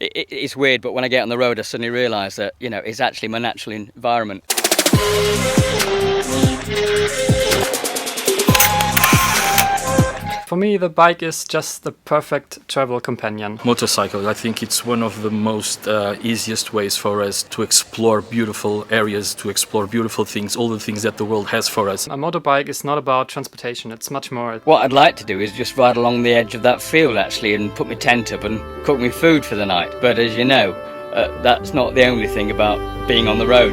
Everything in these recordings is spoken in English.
It's weird, but when I get on the road, I suddenly realise that, you know, it's actually my natural environment. For me, the bike is just the perfect travel companion. Motorcycle, I think it's one of the most easiest ways for us to explore beautiful areas, to explore beautiful things, all the things that the world has for us. A motorbike is not about transportation, it's much more. What I'd like to do is just ride along the edge of that field, actually, and put my tent up and cook me food for the night. But as you know, that's not the only thing about being on the road.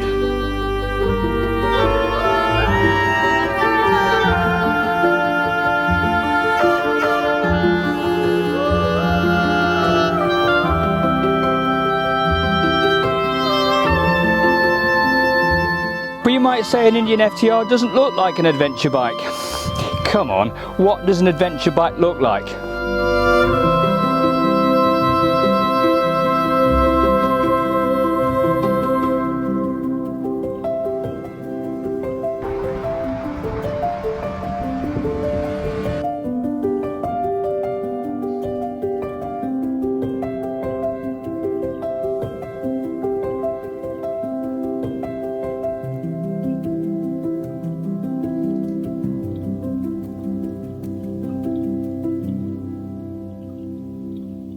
But you might say an Indian FTR doesn't look like an adventure bike. Come on, what does an adventure bike look like?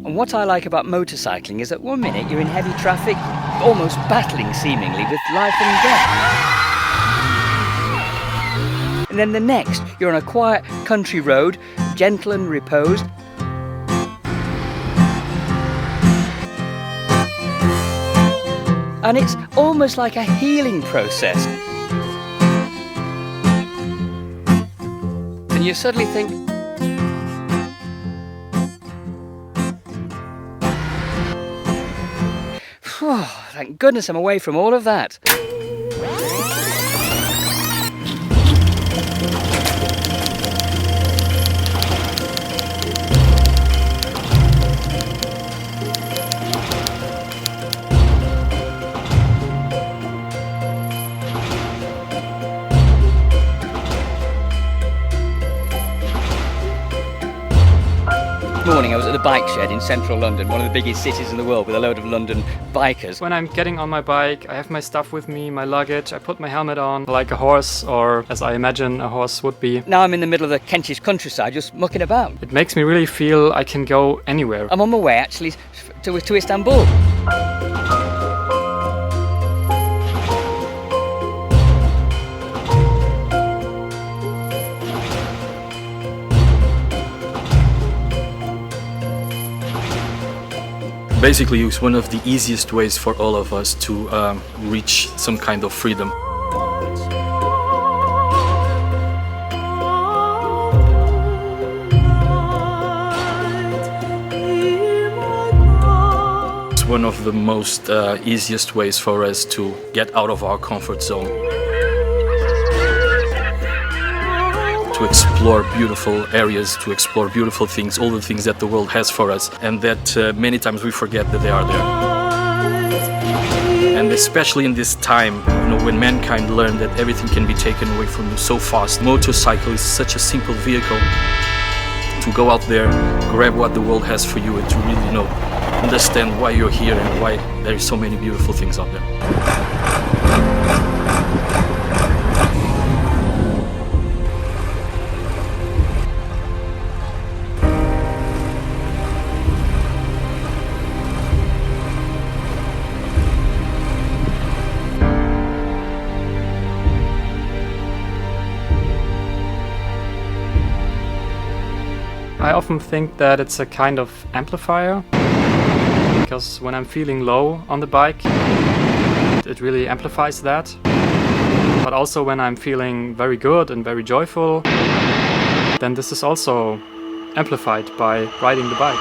And what I like about motorcycling is that one minute you're in heavy traffic, almost battling seemingly with life and death. And then the next, you're on a quiet country road, gentle and reposed. And it's almost like a healing process. And you suddenly think, oh, thank goodness I'm away from all of that. Morning, I was at the bike shed in central London, one of the biggest cities in the world, with a load of London bikers. When I'm getting on my bike, I have my stuff with me, my luggage, I put my helmet on like a horse, or as I imagine a horse would be. Now I'm in the middle of the Kentish countryside, just mucking about. It makes me really feel I can go anywhere. I'm on my way actually to Istanbul. Basically, it's one of the easiest ways for all of us to reach some kind of freedom. It's one of the most easiest ways for us to get out of our comfort zone. To explore beautiful areas, to explore beautiful things, all the things that the world has for us, and that many times we forget that they are there. And especially in this time, you know, when mankind learned that everything can be taken away from you so fast, motorcycle is such a simple vehicle to go out there, grab what the world has for you, and to really, you know, understand why you're here and why there are so many beautiful things out there. I often think that it's a kind of amplifier, because when I'm feeling low on the bike, it really amplifies that. But also when I'm feeling very good and very joyful, then this is also amplified by riding the bike.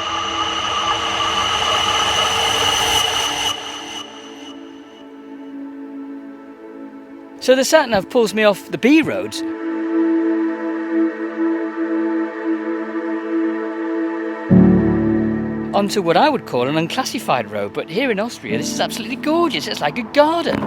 So the sat-nav pulls me off the B roads. Onto what I would call an unclassified road, but here in Austria this is absolutely gorgeous, it's like a garden.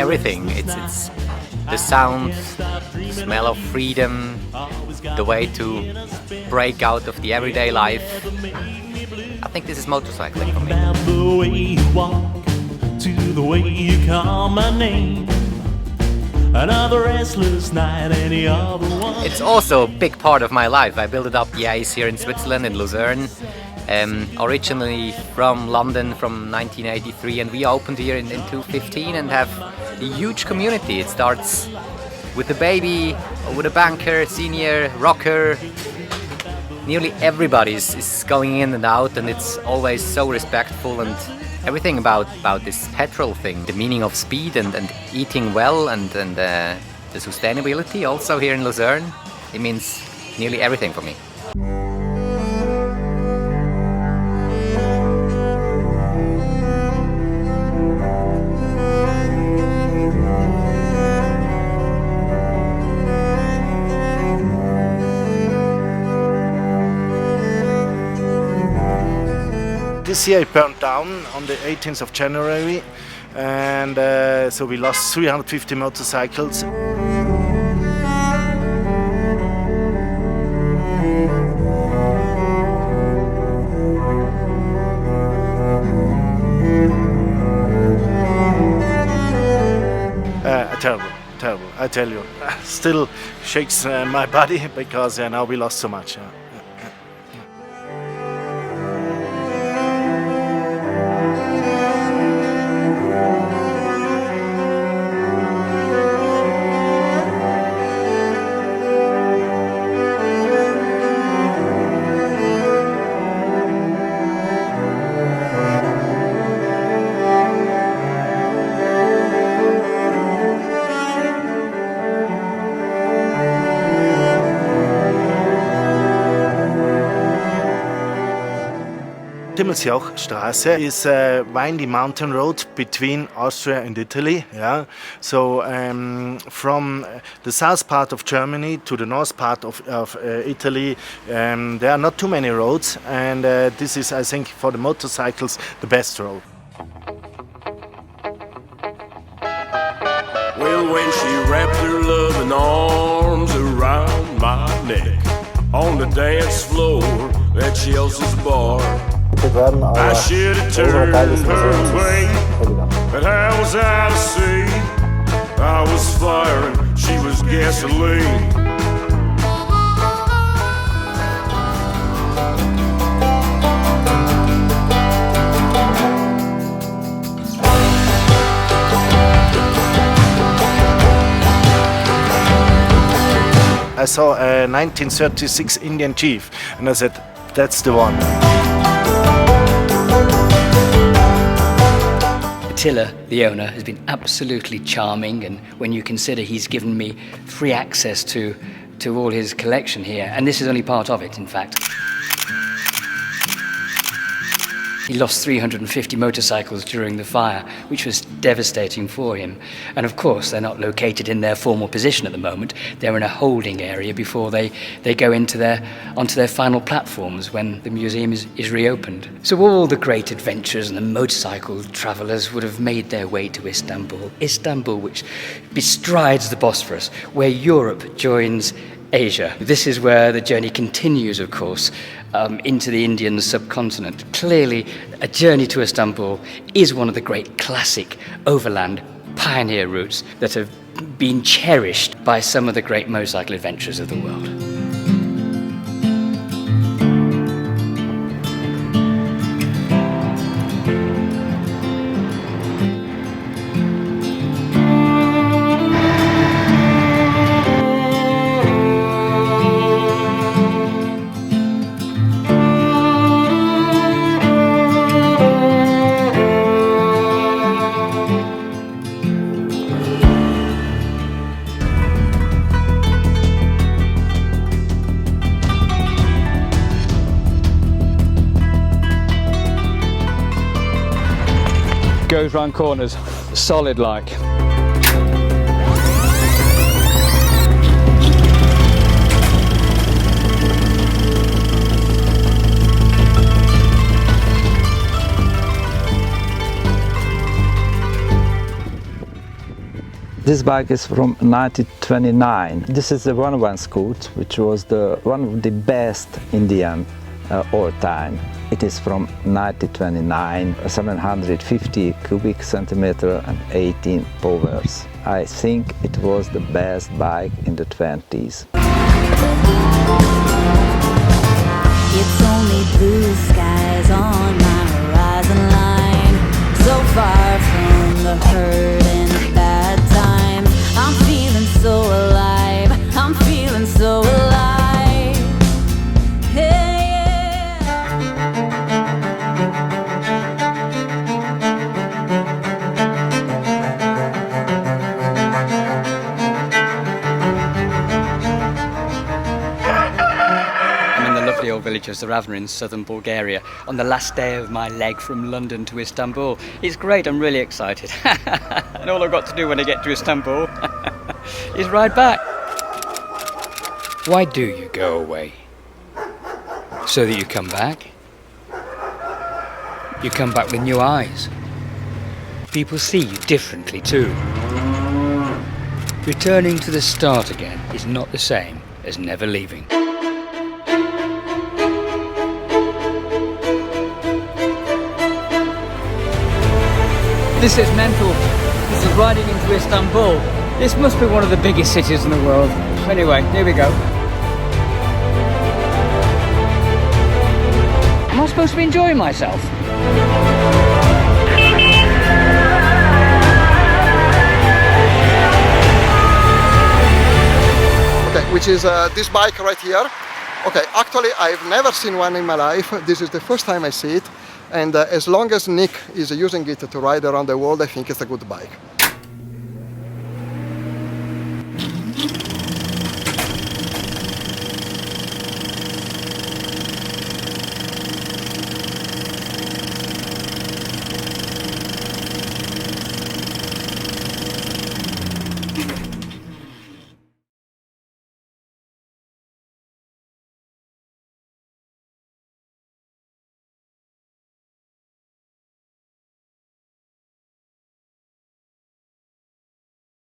everything. It's the sound, the smell of freedom, the way to break out of the everyday life. I think this is motorcycling for me. The way you walk, to the way you call my name. Another restless night, any other one. It's also a big part of my life. I built up the ice here in Switzerland, in Lucerne. Originally from London from 1983, and we opened here in 2015 and have a huge community. It starts with a baby, with a banker, senior, rocker. Nearly everybody is going in and out, and it's always so respectful, and everything about this petrol thing, the meaning of speed and eating well and the sustainability also here in Lucerne. It means nearly everything for me. This year it burned down on the 18th of January, and so we lost 350 motorcycles. Terrible, I tell you. Still shakes my body because now we lost so much. Straße is a windy mountain road between Austria and Italy. Yeah, so from the south part of Germany to the north part of Italy, there are not too many roads, and this is, I think, for the motorcycles, the best road. Well, when she wrapped her loving arms around my neck on the dance floor at Chelsea's bar, I should have turned her away, but I was out of sea. I was fire and she was gasoline. I saw a 1936 Indian chief, and I said, that's the one. Attila, the owner, has been absolutely charming, and when you consider he's given me free access to all his collection here, and this is only part of it, in fact. He lost 350 motorcycles during the fire, which was devastating for him. And of course, they're not located in their formal position at the moment. They're in a holding area before they go onto their final platforms when the museum is reopened. So all the great adventurers and the motorcycle travellers would have made their way to Istanbul. Istanbul, which bestrides the Bosphorus, where Europe joins Asia. This is where the journey continues, of course, into the Indian subcontinent. Clearly, a journey to Istanbul is one of the great classic overland pioneer routes that have been cherished by some of the great motorcycle adventurers of the world. Goes round corners, solid like. This bike is from 1929. This is the 1-1 Scoot, which was one of the best Indian all time. It is from 1929, 750 cubic centimeter and 18 powers. I think it was the best bike in the 20s. It's only blue skies on my horizon line, so far from the hurt and bad times. I'm feeling so alive, I'm feeling so alive. Hey, lovely old village of Zarafna in southern Bulgaria on the last day of my leg from London to Istanbul. It's great, I'm really excited. And all I've got to do when I get to Istanbul is ride back. Why do you go away? So that you come back? You come back with new eyes. People see you differently too. Returning to the start again is not the same as never leaving. This is mental. This is riding into Istanbul. This must be one of the biggest cities in the world. Anyway, here we go. Am I supposed to be enjoying myself? Okay, which is this bike right here. Okay, actually I've never seen one in my life. This is the first time I see it. And as long as Nick is using it to ride around the world, I think it's a good bike.